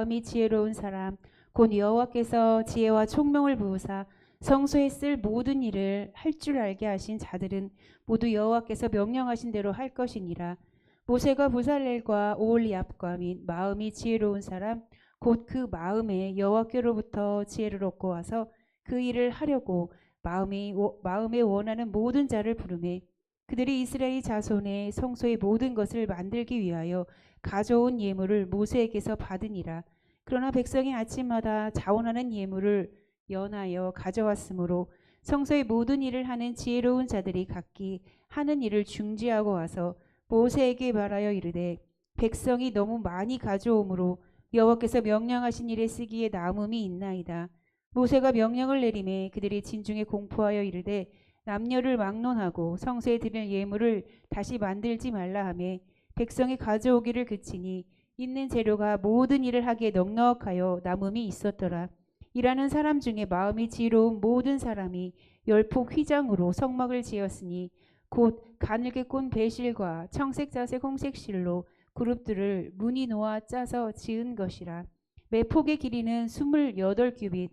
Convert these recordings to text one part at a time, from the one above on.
마음이 지혜로운 사람 곧 여호와께서 지혜와 총명을 부으사 성소에 쓸 모든 일을 할 줄 알게 하신 자들은 모두 여호와께서 명령하신 대로 할 것이니라. 모세가 부살렐과 오홀리압과 및 마음이 지혜로운 사람 곧 그 마음에 여호와께로부터 지혜를 얻고 와서 그 일을 하려고 마음에 원하는 모든 자를 부르매 그들이 이스라엘 자손의 성소의 모든 것을 만들기 위하여 가져온 예물을 모세에게서 받으니라. 그러나 백성이 아침마다 자원하는 예물을 연하여 가져왔으므로 성소의 모든 일을 하는 지혜로운 자들이 각기 하는 일을 중지하고 와서 모세에게 말하여 이르되 백성이 너무 많이 가져오므로 여호와께서 명령하신 일에 쓰기에 남음이 있나이다. 모세가 명령을 내리매 그들이 진중에 공포하여 이르되 남녀를 막론하고 성소에 드릴 예물을 다시 만들지 말라 하며 백성이 가져오기를 그치니 있는 재료가 모든 일을 하기에 넉넉하여 남음이 있었더라. 일하는 사람 중에 마음이 지혜로운 모든 사람이 열폭 휘장으로 성막을 지었으니 곧 가늘게 꼰 배실과 청색 자색 홍색 실로 그룹들을 무늬 놓아 짜서 지은 것이라. 매 폭의 길이는 28규빗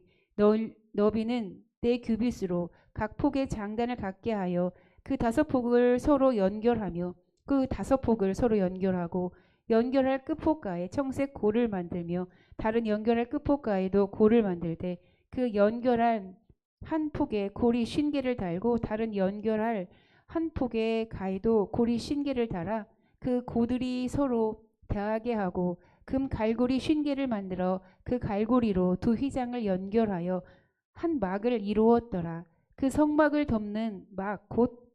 너비는 4규빗으로 각 폭의 장단을 갖게 하여 그 5폭을 서로 연결하며 그 5폭을 서로 연결하고 연결할 끝폭가에 청색 골을 만들며 다른 연결할 끝폭가에도 골을 만들되 그 연결한 한 폭에 골이 50개를 달고 다른 연결할 한 폭의 가에도 골이 50개를 달아 그 고들이 서로 닿게 하고 금 갈고리 50개를 만들어 그 갈고리로 두 휘장을 연결하여 한 막을 이루었더라. 그 성막을 덮는 막 곧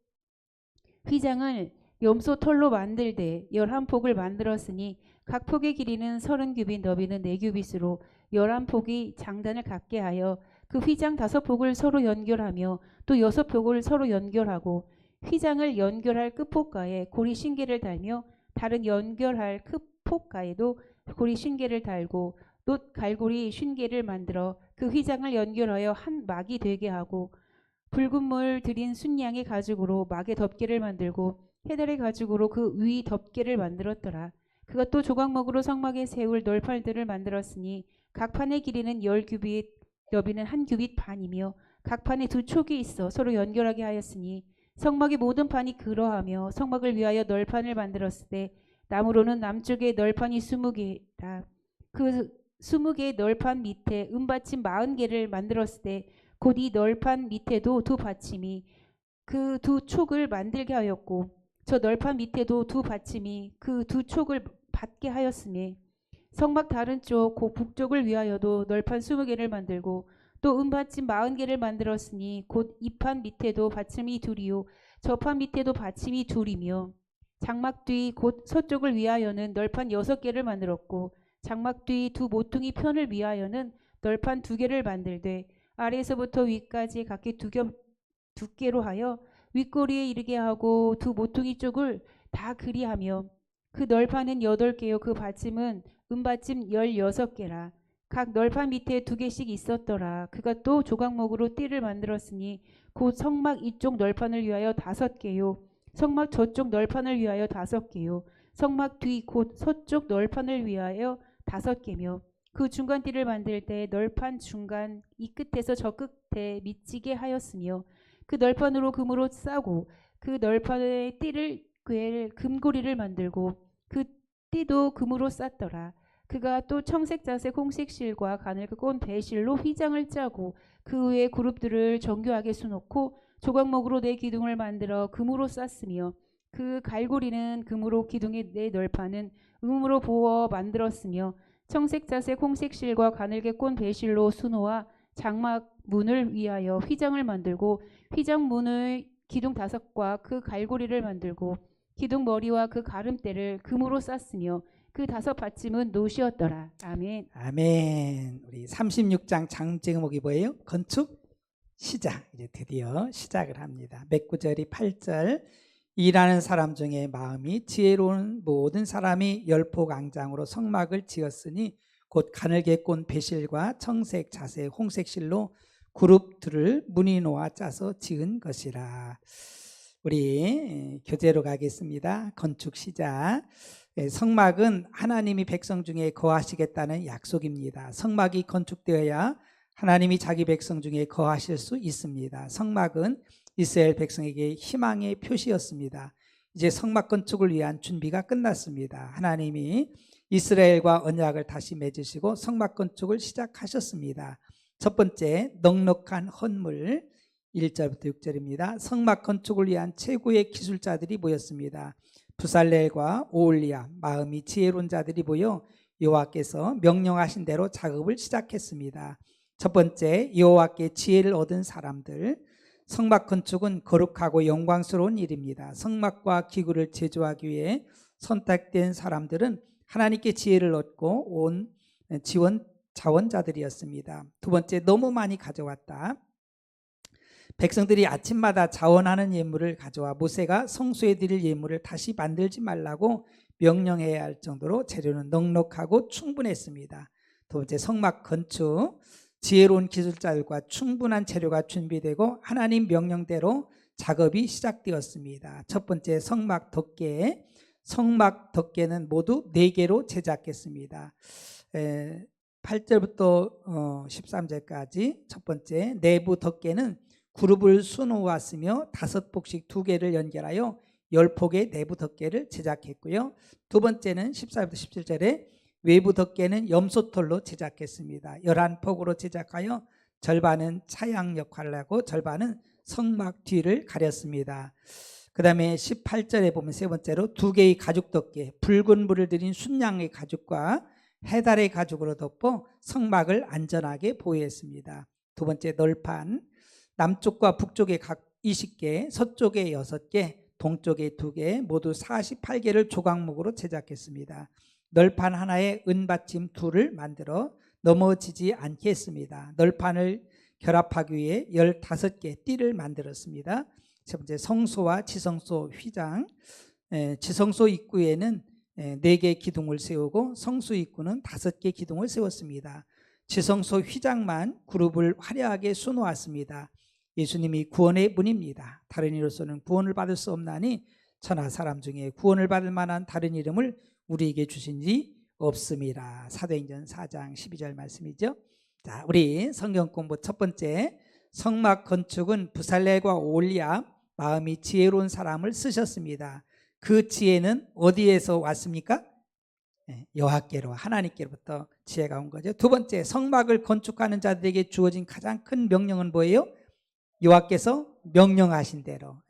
휘장을 염소 털로 만들되 11폭을 만들었으니 각 폭의 길이는 30규빗 너비는 4규빗으로 11폭이 장단을 갖게 하여 그 휘장 5폭을 서로 연결하며 또 6폭을 서로 연결하고 휘장을 연결할 끝폭가에 고리 신개를 달며 다른 연결할 끝폭가에도 고리 신개를 달고 놋 갈고리 50개를 만들어 그 휘장을 연결하여 한 막이 되게 하고 붉은 물 들인 순양의 가죽으로 막의 덮개를 만들고 해달의 가죽으로 그 위 덮개를 만들었더라. 그가 또 조각목으로 성막에 세울 널판들을 만들었으니 각 판의 길이는 10규빗 너비는 1규빗 반이며 각 판에 2촉이 있어 서로 연결하게 하였으니 성막의 모든 판이 그러하며 성막을 위하여 널판을 만들었을 때 나무로는 남쪽에 널판이 20개라. 그 20개의 널판 밑에 은받침 40개를 만들었을 때 곧 이 널판 밑에도 두 받침이 그 두 촉을 만들게 하였고 저 널판 밑에도 두 받침이 그 두 촉을 받게 하였으니 성막 다른 쪽 곧 북쪽을 위하여도 널판 20개를 만들고 또 은받침 40개를 만들었으니 곧 이 판 밑에도 받침이 둘이요 저 판 밑에도 받침이 둘이며 장막 뒤 곧 서쪽을 위하여는 널판 6개를 만들었고 장막 뒤 두 모퉁이 편을 위하여는 널판 2개를 만들되 아래에서부터 위까지 각기 2개로 하여 윗꼬리에 이르게 하고 두 모퉁이 쪽을 다 그리하며 그 널판은 8개요 그 받침은 은받침 16개라. 각 널판 밑에 2개씩 있었더라. 그가 또 조각목으로 띠를 만들었으니 곧 성막 이쪽 널판을 위하여 5개요 성막 저쪽 널판을 위하여 5개요 성막 뒤 곧 서쪽 널판을 위하여 5개며 그 중간 띠를 만들 때 널판 중간 이 끝에서 저 끝에 미치게 하였으며 그 널판으로 금으로 싸고 그 널판의 띠를 꿰 금고리를 만들고 그 띠도 금으로 쌌더라. 그가 또 청색 자색 홍색 실과 가늘게 꼰 배실로 휘장을 짜고 그 위에 그룹들을 정교하게 수놓고 조각목으로 4기둥을 만들어 금으로 쌌으며 그 갈고리는 금으로 기둥의 4널판은 음으로 부어 만들었으며 청색 자색 홍색 실과 가늘게 꼰 배실로 수놓아 장막 문을 위하여 휘장을 만들고 휘장 문의 기둥 5과 그 갈고리를 만들고 기둥 머리와 그 가름대를 금으로 쌌으며 그 5 받침은 노시였더라. 아멘. 아멘. 우리 36장 장제목이 뭐예요? 건축 시작. 이제 드디어 시작을 합니다. 몇 구절이 8절. 일하는 사람 중에 마음이 지혜로운 모든 사람이 열폭 앙장으로 성막을 지었으니 곧 가늘게 꼰 배실과 청색 자색 홍색 실로 그룹들을 무늬 놓아 짜서 지은 것이라. 우리 교재로 가겠습니다. 건축 시작. 성막은 하나님이 백성 중에 거하시겠다는 약속입니다. 성막이 건축되어야 하나님이 자기 백성 중에 거하실 수 있습니다. 성막은 이스라엘 백성에게 희망의 표시였습니다. 이제 성막 건축을 위한 준비가 끝났습니다. 하나님이 이스라엘과 언약을 다시 맺으시고 성막 건축을 시작하셨습니다. 첫 번째, 넉넉한 헌물 1절부터 6절입니다. 성막 건축을 위한 최고의 기술자들이 모였습니다. 부살렐과 오홀리압, 마음이 지혜로운 자들이 모여 여호와께서 명령하신 대로 작업을 시작했습니다. 첫 번째, 여호와께 지혜를 얻은 사람들. 성막 건축은 거룩하고 영광스러운 일입니다. 성막과 기구를 제조하기 위해 선택된 사람들은 하나님께 지혜를 얻고 온 자원자들이었습니다. 두 번째, 너무 많이 가져왔다. 백성들이 아침마다 자원하는 예물을 가져와 모세가 성소에 드릴 예물을 다시 만들지 말라고 명령해야 할 정도로 재료는 넉넉하고 충분했습니다. 두 번째, 성막 건축. 지혜로운 기술자들과 충분한 재료가 준비되고 하나님 명령대로 작업이 시작되었습니다. 첫 번째, 성막 덮개. 성막 덮개는 모두 4개로 제작했습니다. 8절부터 13절까지 첫 번째, 내부 덮개는 그룹을 수놓았으며 5폭씩 2개를 연결하여 10폭의 내부 덮개를 제작했고요. 두 번째는 14절부터 17절에 외부 덮개는 염소털로 제작했습니다. 11폭으로 제작하여 절반은 차양 역할을 하고 절반은 성막 뒤를 가렸습니다. 그 다음에 18절에 보면 세 번째로 2개의 가죽 덮개, 붉은 물을 들인 순양의 가죽과 해달의 가죽으로 덮어 성막을 안전하게 보호했습니다. 두 번째, 널판. 남쪽과 북쪽에 각 20개, 서쪽에 6개, 동쪽에 2개, 모두 48개를 조각목으로 제작했습니다. 널판 하나에 은받침 2를 만들어 넘어지지 않게 했습니다. 널판을 결합하기 위해 15개 띠를 만들었습니다. 세 번째, 성소와 지성소 휘장. 지성소 입구에는 4개 기둥을 세우고 성소 입구는 5개 기둥을 세웠습니다. 지성소 휘장만 그룹을 화려하게 수놓았습니다. 예수님이 구원의 문입니다. 다른 이로서는 구원을 받을 수 없나니 천하 사람 중에 구원을 받을 만한 다른 이름을 우리에게 주신 지 없습니다. 사도행전 4장 12절 말씀이죠. 자, 우리 성경 공부 첫 번째, 성막 건축은 부살렐과 오홀리압, 마음이 지혜로운 사람을 쓰셨습니다. 그 지혜는 어디에서 왔습니까? 여호와께로, 하나님께로부터 지혜가 온 거죠. 두 번째, 성막을 건축하는 자들에게 주어진 가장 큰 명령은 뭐예요? 여호와께서 명령하신 대로,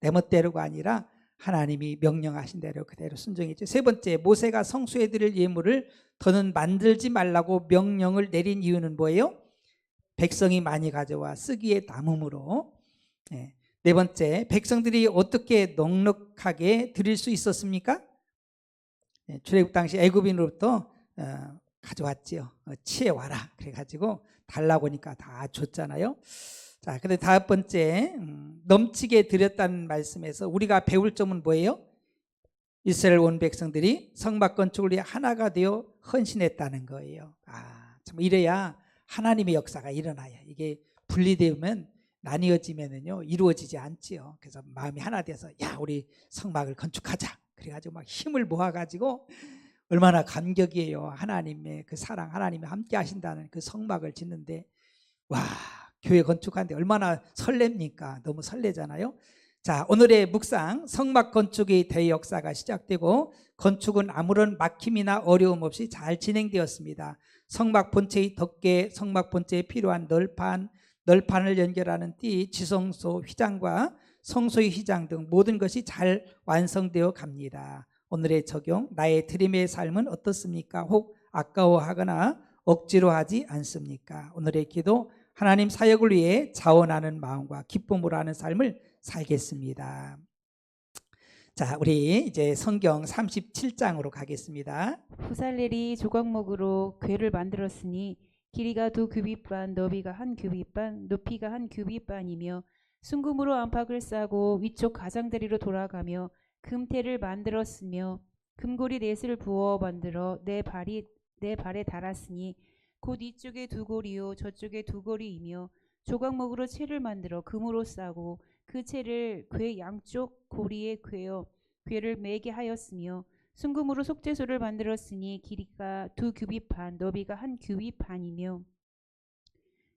내 멋대로가 아니라 하나님이 명령하신 대로 그대로 순종했죠. 세 번째, 모세가 성소에 드릴 예물을 더는 만들지 말라고 명령을 내린 이유는 뭐예요? 백성이 많이 가져와 쓰기에 남음으로. 네 번째, 백성들이 어떻게 넉넉하게 드릴 수 있었습니까? 출애굽 당시 애굽인으로부터 가져왔지요. 치해와라 그래가지고 달라고 하니까 다 줬잖아요. 자, 근데 다섯 번째, 넘치게 드렸다는 말씀에서 우리가 배울 점은 뭐예요? 이스라엘 온 백성들이 성막 건축을 위해 하나가 되어 헌신했다는 거예요. 참 이래야 하나님의 역사가 일어나요. 이게 분리되면 나뉘어지면은요 이루어지지 않지요. 그래서 마음이 하나 돼서 야, 우리 성막을 건축하자. 그래가지고 막 힘을 모아가지고 얼마나 감격이에요. 하나님의 그 사랑, 하나님이 함께 하신다는 그 성막을 짓는데, 와, 교회 건축하는데 얼마나 설렙니까? 너무 설레잖아요. 자, 오늘의 묵상, 성막 건축의 대역사가 시작되고 건축은 아무런 막힘이나 어려움 없이 잘 진행되었습니다. 성막 본체의 덮개, 성막 본체에 필요한 널판을 연결하는 띠, 지성소 휘장과 성소의 휘장 등 모든 것이 잘 완성되어 갑니다. 오늘의 적용, 나의 드림의 삶은 어떻습니까? 혹 아까워하거나 억지로 하지 않습니까? 오늘의 기도, 하나님 사역을 위해 자원하는 마음과 기쁨으로 하는 삶을 살겠습니다. 자, 우리 이제 성경 37장으로 가겠습니다. 부살렐이 조각목으로 궤를 만들었으니 길이가 2규빗 반, 너비가 1규빗 반, 높이가 1규빗 반이며 순금으로 안팎을 싸고 위쪽 가장다리로 돌아가며 금태를 만들었으며 금고리 넷을 부어 만들어 내 발에 달았으니 곧 이쪽에 2고리요 저쪽에 2고리이며 조각목으로 채를 만들어 금으로 싸고 그 채를 궤 양쪽 고리에 꿰어 궤를 매게 하였으며 순금으로 속죄소를 만들었으니 길이가 2규빗 반, 너비가 1규빗 반이며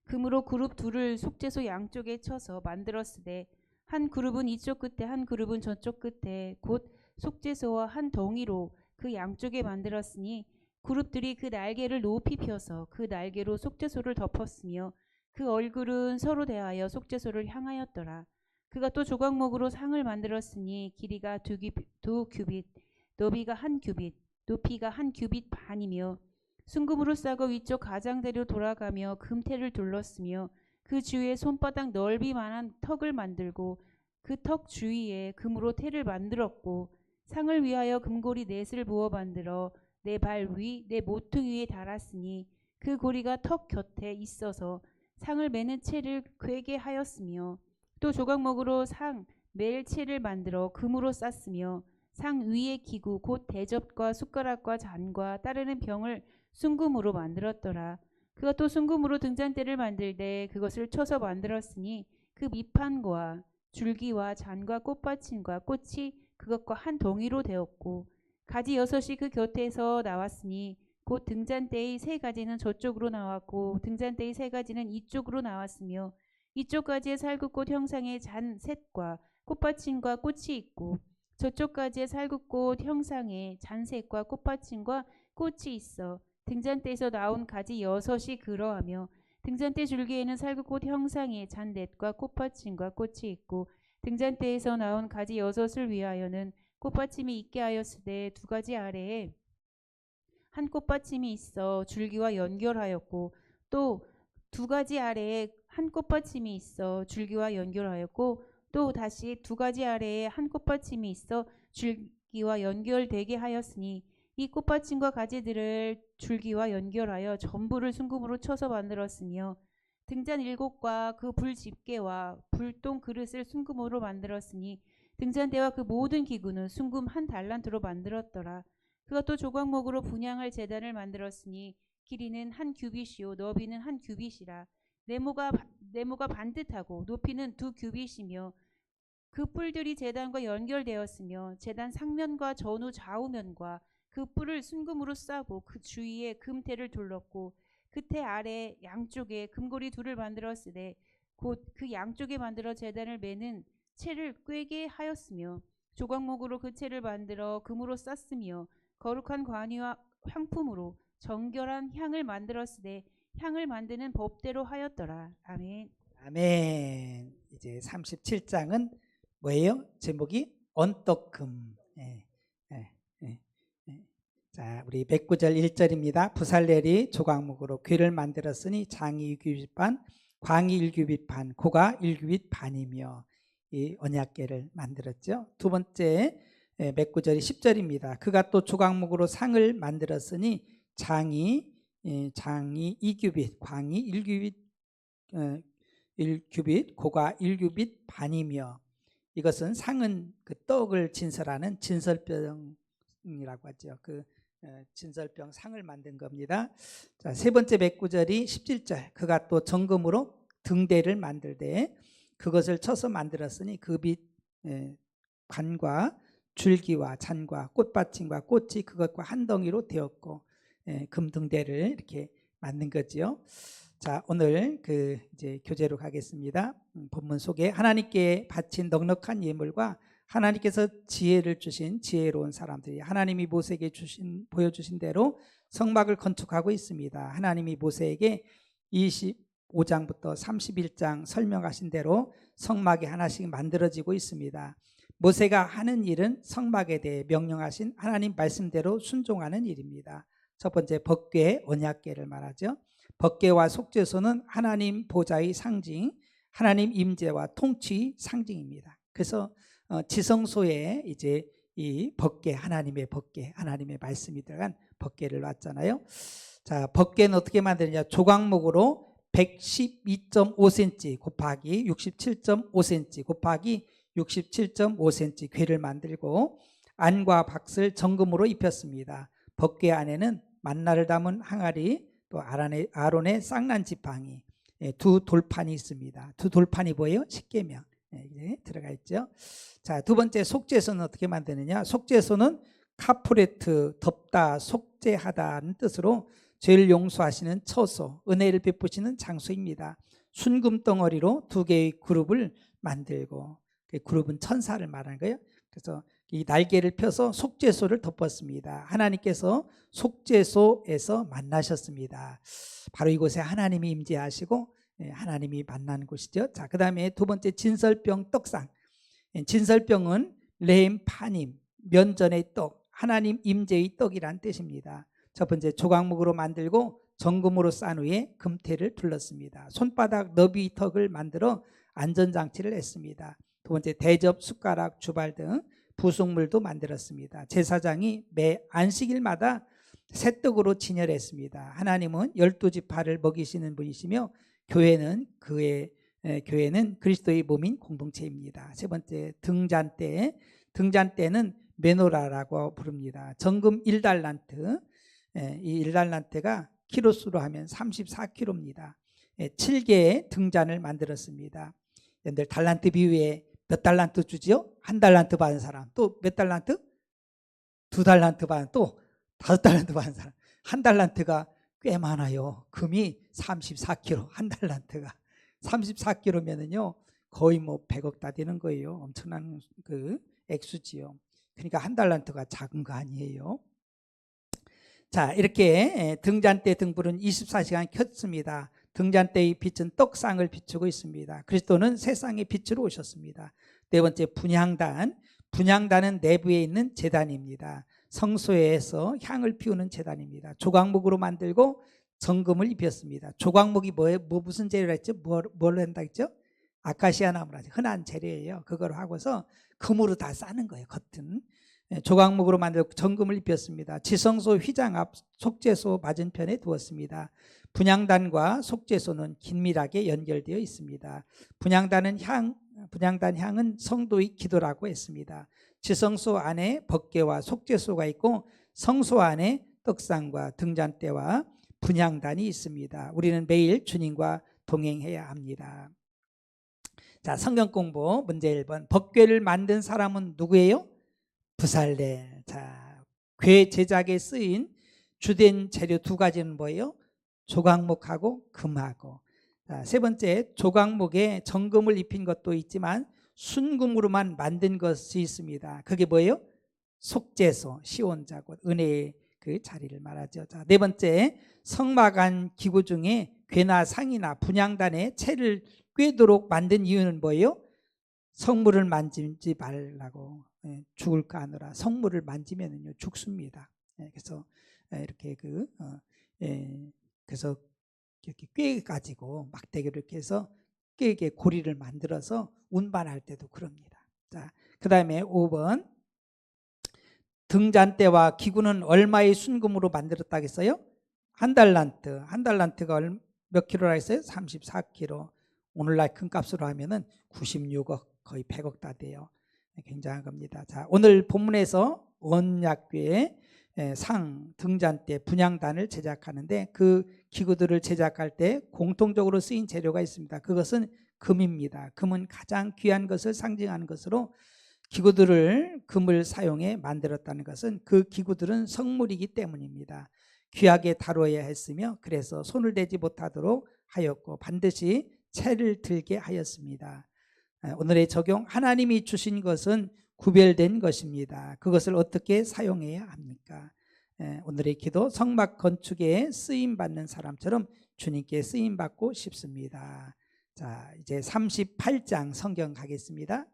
금으로 그룹 둘을 속죄소 양쪽에 쳐서 만들었으되 한 그룹은 이쪽 끝에 한 그룹은 저쪽 끝에 곧 속죄소와 한 덩이로 그 양쪽에 만들었으니 그룹들이 그 날개를 높이 펴서 그 날개로 속죄소를 덮었으며 그 얼굴은 서로 대하여 속죄소를 향하였더라. 그가 또 조각목으로 상을 만들었으니 길이가 2규빗, 너비가 1규빗, 높이가 1규빗 반이며 순금으로 싸고 위쪽 가장대로 돌아가며 금테를 둘렀으며 그 주위에 손바닥 넓이만한 턱을 만들고 그 턱 주위에 금으로 테를 만들었고 상을 위하여 금고리 넷을 부어 만들어 내 발 위, 내 모퉁이 위에 달았으니 그 고리가 턱 곁에 있어서 상을 매는 채를 꿰게 하였으며 또 조각목으로 상 멜 채를 만들어 금으로 쌌으며 상 위의 기구 곧 대접과 숟가락과 잔과 따르는 병을 순금으로 만들었더라. 그가 또 순금으로 등잔대를 만들되 그것을 쳐서 만들었으니 그 밑판과 줄기와 잔과 꽃받침과 꽃이 그것과 한 덩이로 되었고 가지 6이 그 곁에서 나왔으니 곧 등잔대의 3가지는 저쪽으로 나왔고 등잔대의 3가지는 이쪽으로 나왔으며 이쪽 가지에 살구꽃 형상의 잔 셋과 꽃받침과 꽃이 있고 저쪽 가지에 살구꽃 형상의 잔셋과 꽃받침과 꽃이 있어 등잔대에서 나온 가지 6이 그러하며 등잔대 줄기에는 살구꽃 형상의 잔넷과 꽃받침과 꽃이 있고 등잔대에서 나온 가지 6을 위하여는 꽃받침이 있게 하였으되 2가지 아래에 한 꽃받침이 있어 줄기와 연결하였고 또 2가지 아래에 한 꽃받침이 있어 줄기와 연결하였고 또 다시 2가지 아래에 한 꽃받침이 있어 줄기와 연결되게 하였으니 이 꽃받침과 가지들을 줄기와 연결하여 전부를 순금으로 쳐서 만들었으며 등잔 7과 그 불 집게와 불똥 그릇을 순금으로 만들었으니 등잔대와 그 모든 기구는 순금 1달란트로 만들었더라. 그가 또 조각목으로 분향할 제단을 만들었으니 길이는 1규빗이요 너비는 1규빗이라. 네모가 반듯하고 높이는 2규빗이며 그 뿔들이 제단과 연결되었으며 제단 상면과 전후 좌우면과 그 뿔을 순금으로 싸고 그 주위에 금테를 둘렀고 그테 아래 양쪽에 금고리 둘을 만들었으되 곧 그 양쪽에 만들어 제단을 매는 채를 꿰게 하였으며 조각목으로 그 채를 만들어 금으로 쌌으며 거룩한 관이와 향품으로 정결한 향을 만들었으되 향을 만드는 법대로 하였더라. 아멘. 아멘. 이제 37장은 뭐예요? 제목이 언떡금. 예, 예, 예, 예. 자, 우리 백구절 1절입니다. 부살렐이 조각목으로 궤를 만들었으니 장이 1규빗 반, 광이 1규빗 반, 고가 1규빗 반이며 이 언약궤를 만들었죠. 두 번째 백구절이 10절입니다. 그가 또 조각목으로 상을 만들었으니 장이 2규빗, 광이 1규빗, 고가 1규빗 반이며 이것은 상은 그 떡을 진설하는 진설병이라고 하죠. 그 진설병 상을 만든 겁니다. 자, 세 번째 백구절이 17절. 그가 또 정금으로 등대를 만들되 그것을 쳐서 만들었으니 그 빛 관과 줄기와 잔과 꽃받침과 꽃이 그것과 한 덩이로 되었고 금등대를 이렇게 만든 거지요. 자, 오늘 이제 교재로 가겠습니다. 본문 속에 하나님께 바친 넉넉한 예물과 하나님께서 지혜를 주신 지혜로운 사람들이 하나님이 모세에게 보여주신 대로 성막을 건축하고 있습니다. 하나님이 모세에게 25장부터 31장 설명하신 대로 성막이 하나씩 만들어지고 있습니다. 모세가 하는 일은 성막에 대해 명령하신 하나님 말씀대로 순종하는 일입니다. 첫 번째 법궤, 언약궤를 말하죠. 법궤와 속죄소는 하나님 보좌의 상징, 하나님 임재와 통치 상징입니다. 그래서 지성소에 이제 이 법궤, 하나님의 법궤, 하나님의 말씀이 들어간 법궤를 놨잖아요. 자, 법궤는 어떻게 만드느냐? 조각목으로 112.5cm 곱하기 67.5cm 곱하기 67.5cm 궤를 만들고 안과 박스를 정금으로 입혔습니다. 법궤 안에는 만나를 담은 항아리, 또 아론의 쌍난 지팡이, 두 돌판이 있습니다. 두 돌판이 뭐예요? 십계명 들어가 있죠. 자, 두 번째 속죄소는 어떻게 만드느냐? 속죄소는 카프레트, 덮다, 속죄하다는 뜻으로 죄를 용서하시는 처소, 은혜를 베푸시는 장소입니다. 순금 덩어리로 두 개의 그룹을 만들고, 그 그룹은 천사를 말하는 거예요. 그래서 이 날개를 펴서 속죄소를 덮었습니다. 하나님께서 속죄소에서 만나셨습니다. 바로 이곳에 하나님이 임재하시고 하나님이 만나는 곳이죠. 자, 그 다음에 두 번째 진설병 떡상. 진설병은 레임 파님, 면전의 떡, 하나님 임재의 떡이란 뜻입니다. 첫 번째 조각목으로 만들고 정금으로 싼 후에 금태를 둘렀습니다. 손바닥 너비 턱을 만들어 안전장치를 했습니다. 두 번째 대접, 숟가락, 주발 등 부속물도 만들었습니다. 제사장이 매 안식일마다 새떡으로 진열했습니다. 하나님은 12지파를 먹이시는 분이시며 교회는 그리스도의 몸인 공동체입니다. 세 번째 등잔대. 등잔대는 메노라라고 부릅니다. 정금 1달란트. 이 1달란트가 키로수로 하면 34kg입니다. 7개의 등잔을 만들었습니다. 여러분들 달란트 비유에 몇 달란트 주지요? 한 달란트 받은 사람. 또 몇 달란트? 두 달란트 받은, 또 5달란트 받은 사람. 한 달란트가 꽤 많아요. 금이 34kg, 한 달란트가 34kg면은요 거의 뭐 100억 다 되는 거예요. 엄청난 그 액수지요. 그러니까 한 달란트가 작은 거 아니에요. 자, 이렇게 등잔대 등불은 24시간 켰습니다. 등잔대의 빛은 떡상을 비추고 있습니다. 그리스도는 세상의 빛으로 오셨습니다. 네 번째 분향단. 분향단은 내부에 있는 제단입니다. 성소에서 향을 피우는 제단입니다. 조각목으로 만들고 정금을 입혔습니다. 조각목이 뭐예요? 무슨 재료라 했죠? 뭘로 한다 했죠? 아카시아 나무라 흔한 재료예요. 그걸 하고서 금으로 다 싸는 거예요. 겉은. 조각목으로 만들고 정금을 입혔습니다. 지성소 휘장 앞 속죄소 맞은편에 두었습니다. 분향단과 속죄소는 긴밀하게 연결되어 있습니다. 분향단 향은 성도의 기도라고 했습니다. 지성소 안에 법궤와 속죄소가 있고 성소 안에 떡상과 등잔대와 분향단이 있습니다. 우리는 매일 주님과 동행해야 합니다. 자, 성경 공부 문제 1번. 법궤를 만든 사람은 누구예요? 부살렐. 자, 궤 제작에 쓰인 주된 재료 두 가지는 뭐예요? 조각목하고 금하고. 자, 세 번째, 조각목에 정금을 입힌 것도 있지만 순금으로만 만든 것이 있습니다. 그게 뭐예요? 속죄소, 시온자곳, 은혜의 그 자리를 말하죠. 자, 네 번째, 성막안 기구 중에 궤나 상이나 분향단에 채를 꿰도록 만든 이유는 뭐예요? 성물을 만지지 말라고. 죽을까 하느라 성물을 만지면은요 죽습니다. 그래서 이렇게 그래서 이렇게 꿰 가지고 막대기를 이렇게 해서 꿰게 고리를 만들어서 운반할 때도 그럽니다. 자, 그다음에 5번. 등잔대와 기구는 얼마의 순금으로 만들었다겠어요? 한 달란트. 한 달란트가 몇 킬로라 했어요? 34kg. 오늘날 금값으로 하면은 96억, 거의 100억 다 돼요. 굉장한 겁니다. 자, 오늘 본문에서 언약궤 상, 등잔대, 분향단을 제작하는데 그 기구들을 제작할 때 공통적으로 쓰인 재료가 있습니다. 그것은 금입니다. 금은 가장 귀한 것을 상징하는 것으로 기구들을 금을 사용해 만들었다는 것은 그 기구들은 성물이기 때문입니다. 귀하게 다뤄야 했으며 그래서 손을 대지 못하도록 하였고 반드시 채를 들게 하였습니다. 오늘의 적용, 하나님이 주신 것은 구별된 것입니다. 그것을 어떻게 사용해야 합니까? 오늘의 기도, 성막 건축에 쓰임받는 사람처럼 주님께 쓰임받고 싶습니다. 자, 이제 38장 성경 가겠습니다.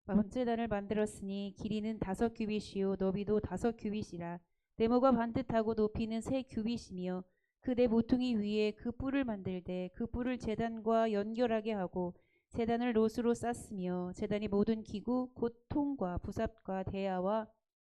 번제단을 만들었으니 길이는 5규빗이요 너비도 5규빗이라. 네모가 반듯하고 높이는 3규빗이며 그 네 모퉁이 위에 그 뿔을 만들되 그 뿔을 제단과 연결하게 하고 제단을 롯으로 쌌으며 제단이 모든 기구 곧 통과 부삽과 대야와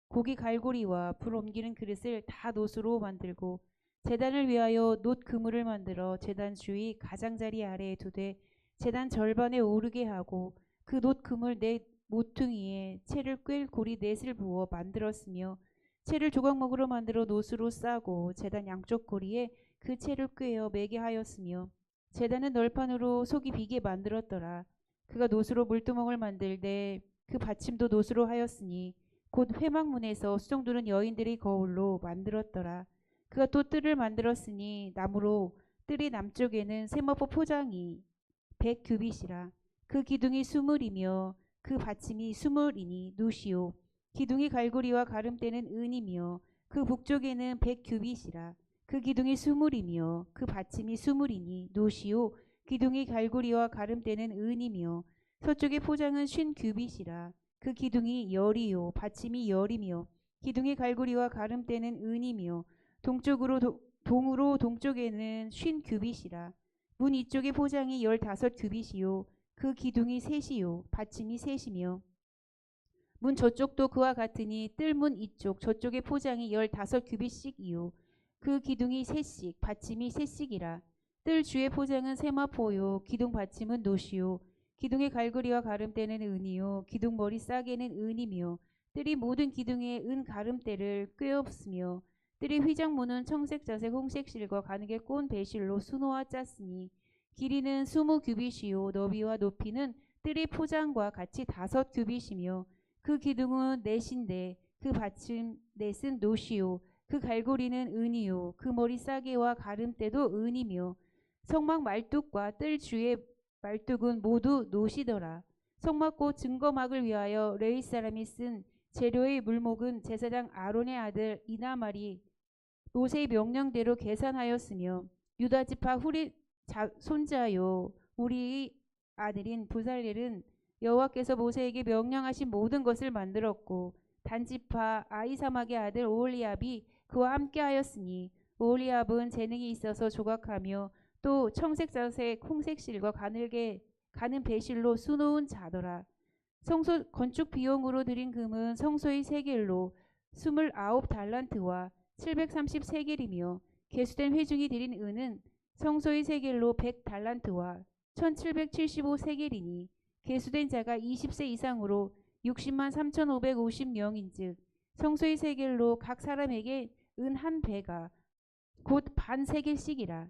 고기 갈고리와 불 옮기는 그릇을 다 놋으로 만들고 제단을 위하여 놋 그물을 만들어 제단 주위 가장자리 아래에 두되 제단 절반에 오르게 하고 그 놋 그물 네 모퉁이에 채를 꿰 고리 넷을 부어 만들었으며 채를 조각목으로 만들어 놋으로 싸고 제단 양쪽 고리에 그 채를 꿰어 매게 하였으며 제단은 널판으로 속이 비게 만들었더라. 그가 놋으로 물두멍을 만들되 그 받침도 노수로 하였으니 곧 회막문에서 수종들은 여인들의 거울로 만들었더라. 그가 또 뜰을 만들었으니 나무로 뜰의 남쪽에는 세마포 포장이 100규빗이라. 그 기둥이 20이며 그 받침이 20이니 누시오. 기둥이 갈고리와 가름대는 은이며 그 북쪽에는 100규빗이라. 그 기둥이 20이며 그 받침이 20이니 누시오. 기둥이 갈고리와 가름대는 은이며 서쪽의 포장은 50규빗이라. 그 기둥이 10이요 받침이 10이며 기둥의 갈고리와 가름대는 은이며 동으로 동쪽에는 50규빗이라. 문 이쪽의 포장이 15규빗이요 그 기둥이 3이요 받침이 3이며 문 저쪽도 그와 같으니 뜰문 이쪽 저쪽의 포장이 15규빗씩이요 그 기둥이 3씩 받침이 3씩이라. 뜰 주의 포장은 세마포요 기둥 받침은 노시요 기둥의 갈고리와 가름대는 은이요 기둥 머리 싸개는 은이며 뜰이 모든 기둥에 은 가름대를 꿰없으며 뜰의 휘장문은 청색 자색 홍색 실과 가늘게 꼰 배실로 수놓아 짰으니 길이는 20규빗이요 너비와 높이는 뜰의 포장과 같이 5규빗이며 그 기둥은 넷인데 그 받침 넷은 노시요 그 갈고리는 은이요 그 머리 싸개와 가름대도 은이며 성막 말뚝과 뜰 주의 말뚝은 모두 노시더라. 성막고 증거막을 위하여 레위 사람이 쓴 재료의 물목은 제사장 아론의 아들 이나말이 모세의 명령대로 계산하였으며 유다 지파 후리 손자요 우리의 아들인 부살렐은 여호와께서 모세에게 명령하신 모든 것을 만들었고 단 지파 아이사막의 아들 오홀리압이 그와 함께하였으니 오홀리압은 재능이 있어서 조각하며 또 청색자색 홍색실과 가늘게 가는 배실로 수놓은 자더라. 성소 건축 비용으로 들인 금은 성소의 세겔로 29달란트와 730세겔이며 개수된 회중이 들인 은은 성소의 세겔로 100달란트와 1775세겔이니 개수된 자가 20세 이상으로 60만 3550명인즉 성소의 세겔로 각 사람에게 은 한 배가 곧 반 세겔씩이라.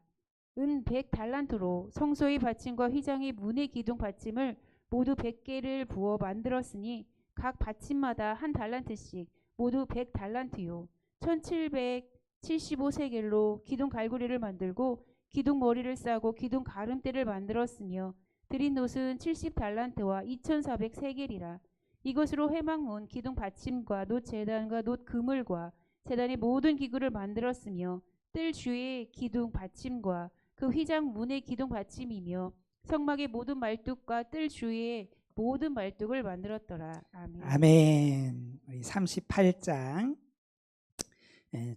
은 100달란트로 성소의 받침과 휘장의 문의 기둥 받침을 모두 100개를 부어 만들었으니 각 받침마다 한 달란트씩 모두 100달란트요 1775세겔로 기둥 갈고리를 만들고 기둥 머리를 싸고 기둥 가름대를 만들었으며 드린 놋은 70달란트와 2400세겔이라. 이것으로 회막문 기둥 받침과 놋 제단과 놋 그물과 제단의 모든 기구를 만들었으며 뜰 주의 기둥 받침과 그 휘장 문의 기둥 받침이며 성막의 모든 말뚝과 뜰 주위의 모든 말뚝을 만들었더라. 아멘. 아멘. 우리 38장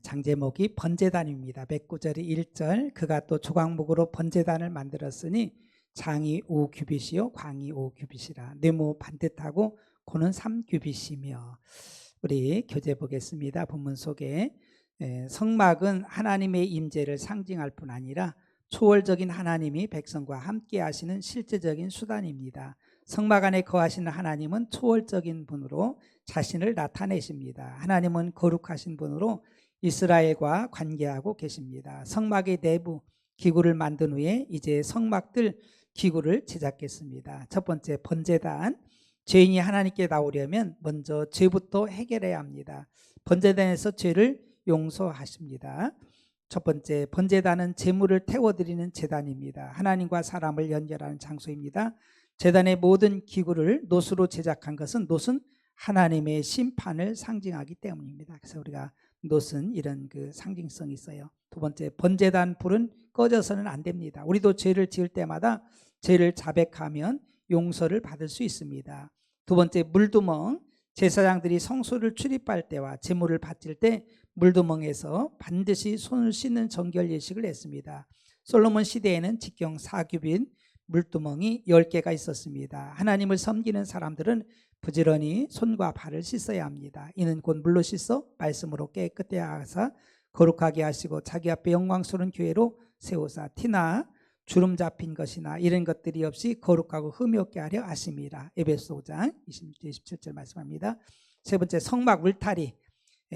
장 제목이 번제단입니다. 몇 구절이 1절 그가 또 조각목으로 번제단을 만들었으니 장이 5규빗이요 광이 5규빗이라. 네모 반듯하고 고는 3규빗이며. 우리 교재 보겠습니다. 본문 속에 성막은 하나님의 임재를 상징할 뿐 아니라 초월적인 하나님이 백성과 함께 하시는 실제적인 수단입니다. 성막 안에 거하시는 하나님은 초월적인 분으로 자신을 나타내십니다. 하나님은 거룩하신 분으로 이스라엘과 관계하고 계십니다. 성막의 내부 기구를 만든 후에 이제 성막들 기구를 제작했습니다. 첫 번째 번제단. 죄인이 하나님께 나오려면 먼저 죄부터 해결해야 합니다. 번제단에서 죄를 용서하십니다. 첫 번째 번제단은 제물을 태워드리는 제단입니다. 하나님과 사람을 연결하는 장소입니다. 제단의 모든 기구를 놋으로 제작한 것은 놋은 하나님의 심판을 상징하기 때문입니다. 그래서 우리가 놋은 이런 그 상징성이 있어요. 두 번째 번제단 불은 꺼져서는 안 됩니다. 우리도 죄를 지을 때마다 죄를 자백하면 용서를 받을 수 있습니다. 두 번째 물두멍. 제사장들이 성소를 출입할 때와 제물을 바칠 때 물두멍에서 반드시 손을 씻는 정결 예식을 했습니다. 솔로몬 시대에는 직경 4규빗 물두멍이 10개가 있었습니다. 하나님을 섬기는 사람들은 부지런히 손과 발을 씻어야 합니다. 이는 곧 물로 씻어 말씀으로 깨끗하게 하사 거룩하게 하시고 자기 앞에 영광스러운 교회로 세우사 티나 주름 잡힌 것이나 이런 것들이 없이 거룩하고 흠이 없게 하려 하심이라. 에베소 5장 27절 말씀합니다. 세 번째 성막 울타리.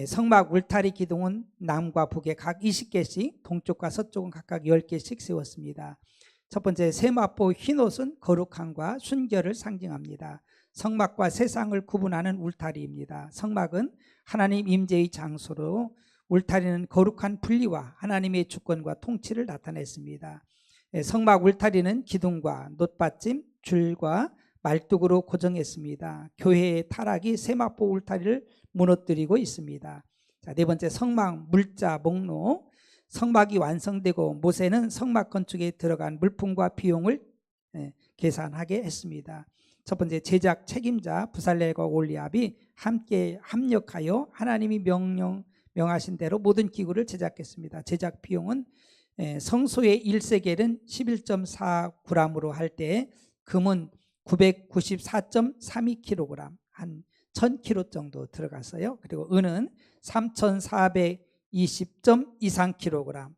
성막 울타리 기둥은 남과 북에 각 20개씩 동쪽과 서쪽은 각각 10개씩 세웠습니다. 첫 번째 세마포 흰옷은 거룩함과 순결을 상징합니다. 성막과 세상을 구분하는 울타리입니다. 성막은 하나님 임재의 장소로, 울타리는 거룩한 분리와 하나님의 주권과 통치를 나타냈습니다. 성막 울타리는 기둥과 놋받침, 줄과 말뚝으로 고정했습니다. 교회의 타락이 세마포 울타리를 무너뜨리고 있습니다. 자, 네 번째, 성막 물자 목록. 성막이 완성되고 모세는 성막 건축에 들어간 물품과 비용을 계산하게 했습니다. 첫 번째, 제작 책임자 부살렐과 올리압이 함께 합력하여 하나님이 명하신 대로 모든 기구를 제작했습니다. 제작 비용은 성소의 1세겔은 11.4g으로 할 때 금은 994.32kg, 한 1000kg 정도 들어갔어요. 그리고 은은 3420.23kg,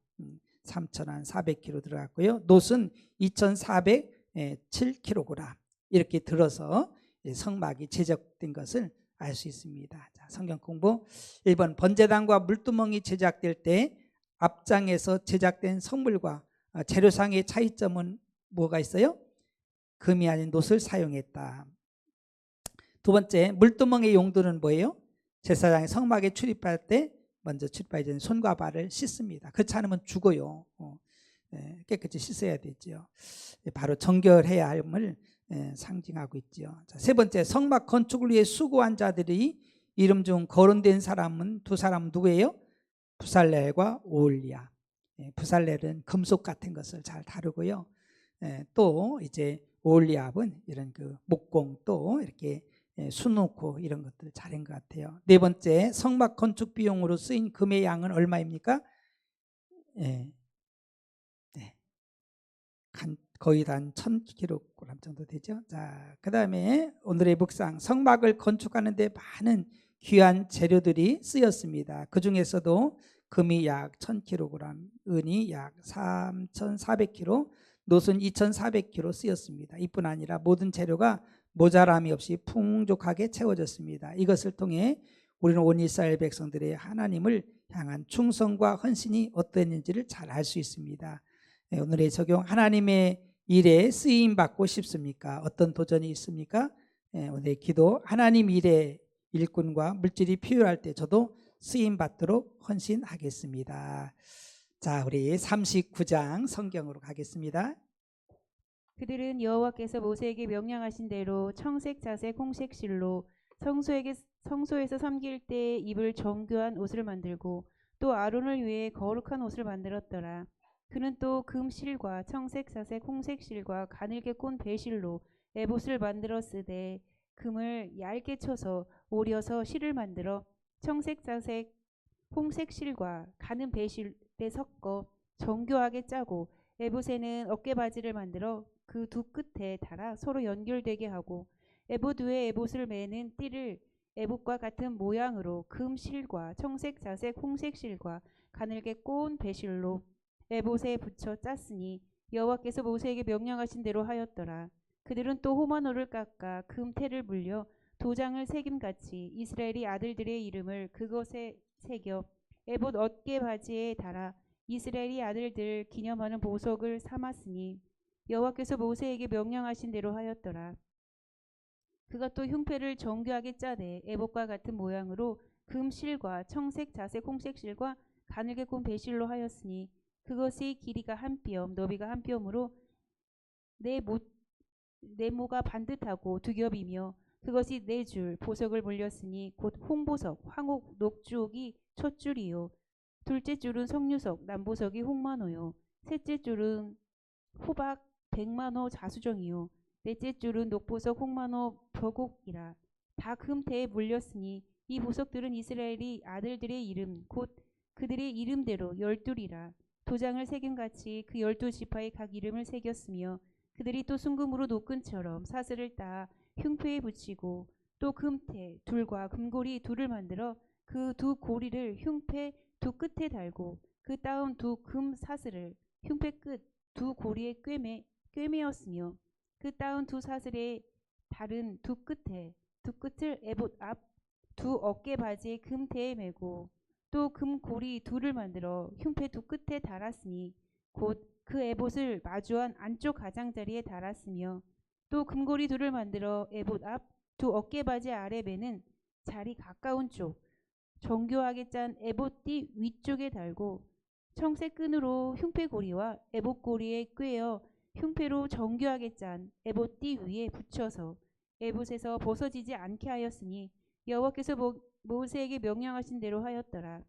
3400kg 들어갔고요. 놋은 2407kg 이렇게 들어서 성막이 제작된 것을 알 수 있습니다. 자, 성경 공부 1번, 번제단과 물두멍이 제작될 때 앞장에서 제작된 성물과 재료상의 차이점은 뭐가 있어요? 금이 아닌 놋을 사용했다. 두 번째, 물두멍의 용도는 뭐예요? 제사장이 성막에 출입할 때 먼저 출입하기 전에 손과 발을 씻습니다. 그렇지 않으면 죽어요. 깨끗이 씻어야 되죠. 바로 정결해야 함을 상징하고 있죠. 자, 세 번째, 성막 건축을 위해 수고한 자들이 이름 중 거론된 사람은 두 사람은 누구예요? 부살렐과 오홀리압. 부살렐은 금속 같은 것을 잘 다루고요. 또 이제 오홀리압은 이런 그 목공 또 이렇게 수놓고 이런 것들을 잘한 것 같아요. 네 번째, 성막 건축 비용으로 쓰인 금의 양은 얼마입니까? 거의 한 1000kg 정도 되죠. 자, 그 다음에 오늘의 묵상, 성막을 건축하는 데 많은 귀한 재료들이 쓰였습니다. 그 중에서도 금이 약 1000kg, 은이 약 3400kg, 놋은 2400kg 쓰였습니다. 이뿐 아니라 모든 재료가 모자람이 없이 풍족하게 채워졌습니다. 이것을 통해 우리는 온 이스라엘 백성들의 하나님을 향한 충성과 헌신이 어떠했는지를 잘 알 수 있습니다. 오늘의 적용, 하나님의 일에 쓰임 받고 싶습니까? 어떤 도전이 있습니까? 오늘의 기도, 하나님 일에 일꾼과 물질이 필요할 때 저도 쓰임 받도록 헌신하겠습니다. 자, 우리 39장 성경으로 가겠습니다. 그들은 여호와께서 모세에게 명령하신 대로 청색, 자색, 홍색 실로 성소에서 섬길 때 입을 정교한 옷을 만들고 또 아론을 위해 거룩한 옷을 만들었더라. 그는 또 금실과 청색, 자색, 홍색 실과 가늘게 꼰 배실로 에봇을 만들어 쓰되 금을 얇게 쳐서 오려서 실을 만들어 청색, 자색, 홍색 실과 가는 배실에 섞어 정교하게 짜고 에봇에는 어깨바지를 만들어 그 두 끝에 달아 서로 연결되게 하고 에봇 위에 에봇을 매는 띠를 에봇과 같은 모양으로 금실과 청색, 자색, 홍색 실과 가늘게 꼰 배실로 에봇에 붙여 짰으니 여호와께서 모세에게 명령하신 대로 하였더라. 그들은 또 호마노를 깎아 금테를 물려 도장을 새김같이 이스라엘의 아들들의 이름을 그것에 새겨 에봇 어깨 바지에 달아 이스라엘의 아들들 기념하는 보석을 삼았으니 여호와께서 모세에게 명령하신 대로 하였더라. 그가 또 흉패를 정교하게 짜되 에봇과 같은 모양으로 금실과 청색, 자색, 홍색 실과 가늘게 꼰 배실로 하였으니 그것의 길이가 한 뼘, 너비가 한 뼘으로 네모가 반듯하고 두 겹이며 그것이 네 줄 보석을 물렸으니 곧 홍보석, 황옥, 녹주옥이 첫 줄이요. 둘째 줄은 석류석, 남보석이 홍만호요. 셋째 줄은 호박, 백만호 자수정이요. 넷째 줄은 녹보석, 홍만호, 벽옥이라. 다 금태에 물렸으니 이 보석들은 이스라엘이 아들들의 이름, 곧 그들의 이름대로 12이라. 도장을 새김같이 그 12지파의 각 이름을 새겼으며 그들이 또 순금으로 노끈처럼 사슬을 따 흉패에 붙이고 또 금태 둘과 금고리 둘을 만들어 그 두 고리를 흉패 두 끝에 달고 그 따온 두 금 사슬을 흉패 끝 두 고리에 꿰매었으며 그 따온 두 사슬의 다른 두 끝을 에봇 앞 두 어깨 바지의 금태에 메고 또 금고리 둘을 만들어 흉패 두 끝에 달았으니 곧 그 에봇을 마주한 안쪽 가장자리에 달았으며 또 금고리 둘을 만들어 에봇 앞 두 어깨바지 아래 배는 자리 가까운 쪽 정교하게 짠 에봇띠 위쪽에 달고 청색 끈으로 흉패고리와 에봇고리에 꿰어 흉패로 정교하게 짠 에봇띠 위에 붙여서 에봇에서 벗어지지 않게 하였으니 여호와께서 모세에게 명령하신 대로 하였더라.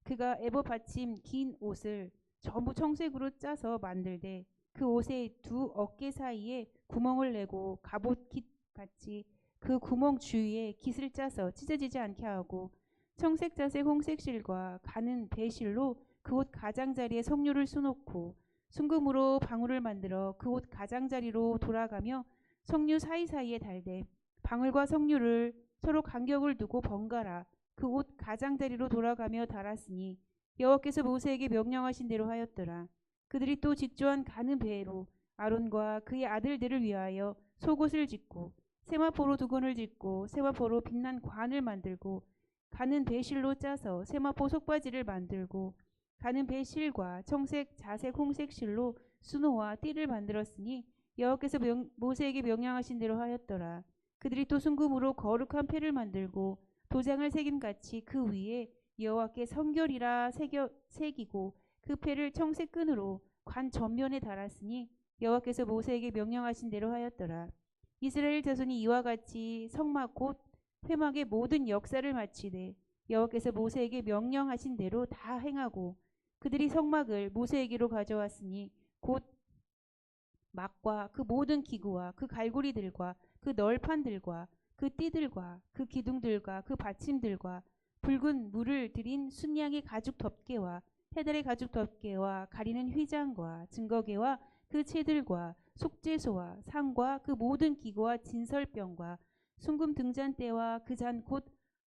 그가 에봇 받침 긴 옷을 전부 청색으로 짜서 만들되 그 옷의 두 어깨 사이에 구멍을 내고 갑옷 깃같이 그 구멍 주위에 깃을 짜서 찢어지지 않게 하고 청색 자색 홍색 실과 가는 배실로 그 옷 가장자리에 석류를 수놓고 순금으로 방울을 만들어 그 옷 가장자리로 돌아가며 석류 사이사이에 달되 방울과 석류를 서로 간격을 두고 번갈아 그 옷 가장자리로 돌아가며 달았으니 여호와께서 모세에게 명령하신 대로 하였더라. 그들이 또 직조한 가는 배로 아론과 그의 아들들을 위하여 속옷을 짓고 세마포로 두건을 짓고 세마포로 빛난 관을 만들고 가는 배실로 짜서 세마포 속바지를 만들고 가는 배실과 청색 자색 홍색 실로 수노와 띠를 만들었으니 여호와께서 모세에게 명령하신 대로 하였더라. 그들이 또 순금으로 거룩한 패를 만들고 도장을 새김같이 그 위에 여호와께 성결이라 새기고 그 패를 청색 끈으로 관 전면에 달았으니 여호와께서 모세에게 명령하신 대로 하였더라. 이스라엘 자손이 이와 같이 성막 곧 회막의 모든 역사를 마치되 여호와께서 모세에게 명령하신 대로 다 행하고 그들이 성막을 모세에게로 가져왔으니 곧 막과 그 모든 기구와 그 갈고리들과 그 널판들과 그 띠들과 그 기둥들과 그 받침들과 붉은 물을 들인 순양의 가죽 덮개와 해달의 가죽 덮개와 가리는 휘장과 증거개와 그 채들과 속죄소와 상과 그 모든 기구와 진설병과 순금 등잔대와 그 잔 곧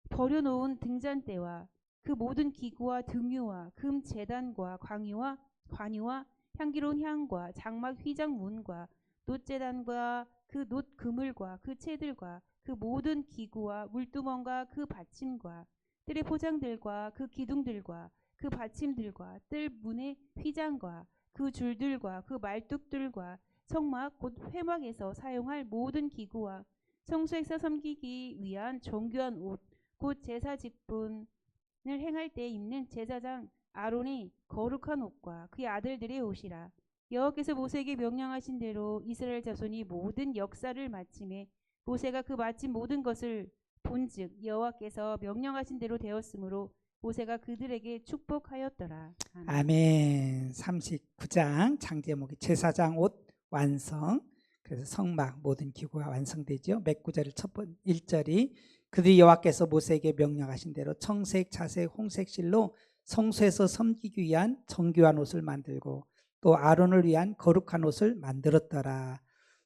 버려놓은 등잔대와 그 모든 기구와 등유와 금 제단과 관유와 향기로운 향과 장막 휘장 문과 놋제단과 그 놋 그물과 그 채들과 그 모든 기구와 물두멍과 그 받침과 뜰의 포장들과 그 기둥들과 그 받침들과 뜰 문의 휘장과 그 줄들과 그 말뚝들과 성막 곧 회막에서 사용할 모든 기구와 성소에서 섬기기 위한 정교한 옷 곧 제사 직분을 행할 때 입는 제사장 아론의 거룩한 옷과 그의 아들들의 옷이라. 여호와께서 모세에게 명령하신 대로 이스라엘 자손이 모든 역사를 마침에 모세가 그 마친 모든 것을 본즉 여호와께서 명령하신 대로 되었으므로 모세가 그들에게 축복하였더라. 아멘. 아멘. 39장 장제목이 제사장 옷 완성. 그래서 성막 모든 기구가 완성되죠. 몇 구절을 첫 번 1절이 그들이 여호와께서 모세에게 명령하신 대로 청색, 자색, 홍색 실로 성소에서 섬기기 위한 정교한 옷을 만들고 또 아론을 위한 거룩한 옷을 만들었더라.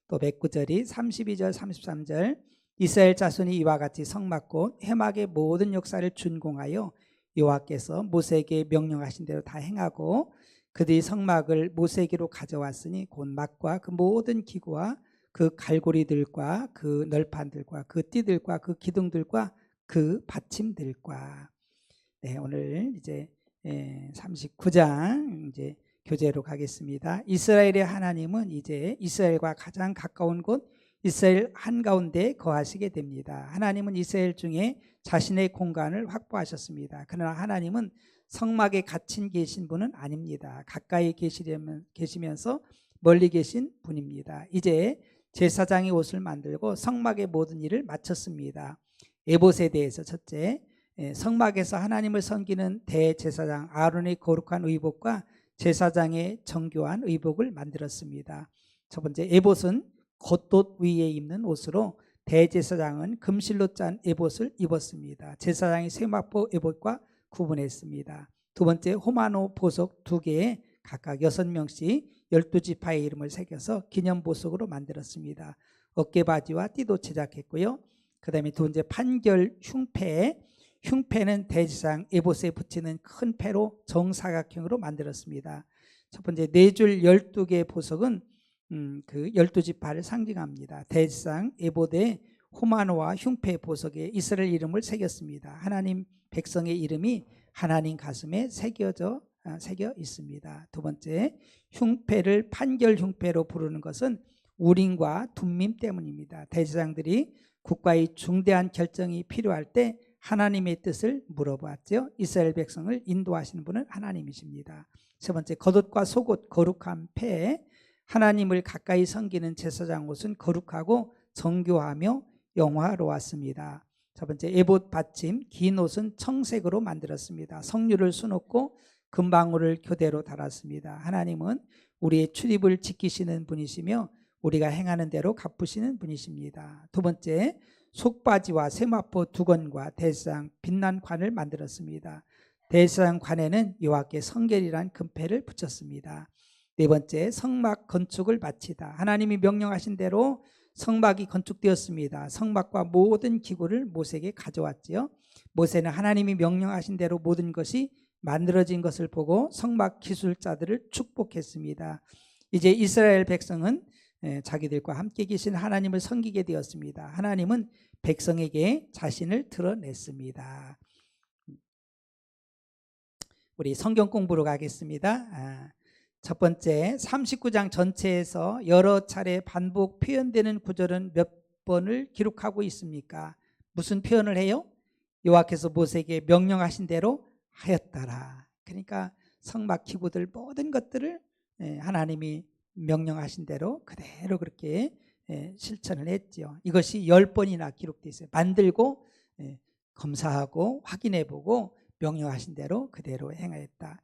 또 몇 구절이 32절, 33절 이스라엘 자손이 이와 같이 성막 곧 회막의 모든 역사를 준공하여 여호와께서 모세에게 명령하신 대로 다 행하고 그들이 성막을 모세에게로 가져왔으니 곧 막과 그 모든 기구와 그 갈고리들과 그 널판들과 그 띠들과 그 기둥들과 그 받침들과. 네, 오늘 이제 39장 이제 교재로 가겠습니다. 이스라엘의 하나님은 이제 이스라엘과 가장 가까운 곳 이스라엘 한가운데 거하시게 됩니다. 하나님은 이스라엘 중에 자신의 공간을 확보하셨습니다. 그러나 하나님은 성막에 갇힌 계신 분은 아닙니다. 가까이 계시면서 멀리 계신 분입니다. 이제 제사장이 옷을 만들고 성막의 모든 일을 마쳤습니다. 에봇에 대해서 첫째, 성막에서 하나님을 섬기는 대제사장 아론의 거룩한 의복과 제사장의 정교한 의복을 만들었습니다. 첫 번째, 에봇은 겉옷 위에 입는 옷으로 대제사장은 금실로 짠 에봇을 입었습니다. 제사장이 세마포 에봇과 구분했습니다. 두 번째, 호마노 보석 2개에 각각 6명씩 12지파의 이름을 새겨서 기념보석으로 만들었습니다. 어깨바지와 띠도 제작했고요. 그 다음에 두 번째, 판결 흉패는 대제사장 에봇에 붙이는 큰 패로 정사각형으로 만들었습니다. 첫 번째, 4줄 12개의 보석은 그 12지파를 상징합니다. 대제사장 에봇의 호마노와 흉패 보석에 이스라엘 이름을 새겼습니다. 하나님 백성의 이름이 하나님 가슴에 새겨 있습니다. 두 번째, 흉패를 판결 흉패로 부르는 것은 우림과 둠밈 때문입니다. 대제사장들이 국가의 중대한 결정이 필요할 때 하나님의 뜻을 물어보았죠. 이스라엘 백성을 인도하시는 분은 하나님이십니다. 세 번째, 겉옷과 속옷 거룩한 폐. 하나님을 가까이 섬기는 제사장 옷은 거룩하고 정교하며 영화로웠습니다. 첫 번째, 에봇 받침 긴 옷은 청색으로 만들었습니다. 성류를 수놓고 금방울을 교대로 달았습니다. 하나님은 우리의 출입을 지키시는 분이시며 우리가 행하는 대로 갚으시는 분이십니다. 두 번째, 속바지와 세마포 두건과 대제사장 빛난 관을 만들었습니다. 대제사장 관에는 여호와께 성결이란 금패를 붙였습니다. 네 번째, 성막 건축을 마치다. 하나님이 명령하신 대로 성막이 건축되었습니다. 성막과 모든 기구를 모세에게 가져왔지요. 모세는 하나님이 명령하신 대로 모든 것이 만들어진 것을 보고 성막 기술자들을 축복했습니다. 이제 이스라엘 백성은 자기들과 함께 계신 하나님을 섬기게 되었습니다. 하나님은 백성에게 자신을 드러냈습니다. 우리 성경 공부로 가겠습니다. 첫 번째, 39장 전체에서 여러 차례 반복 표현되는 구절은 몇 번을 기록하고 있습니까? 무슨 표현을 해요? 여호와께서 모세에게 명령하신 대로 하였더라. 그러니까 성막 기구들 모든 것들을 하나님이 명령하신 대로 그대로 그렇게 실천을 했죠. 이것이 10번이나 기록되어 있어요. 만들고 검사하고 확인해보고 명령하신 대로 그대로 행하였다.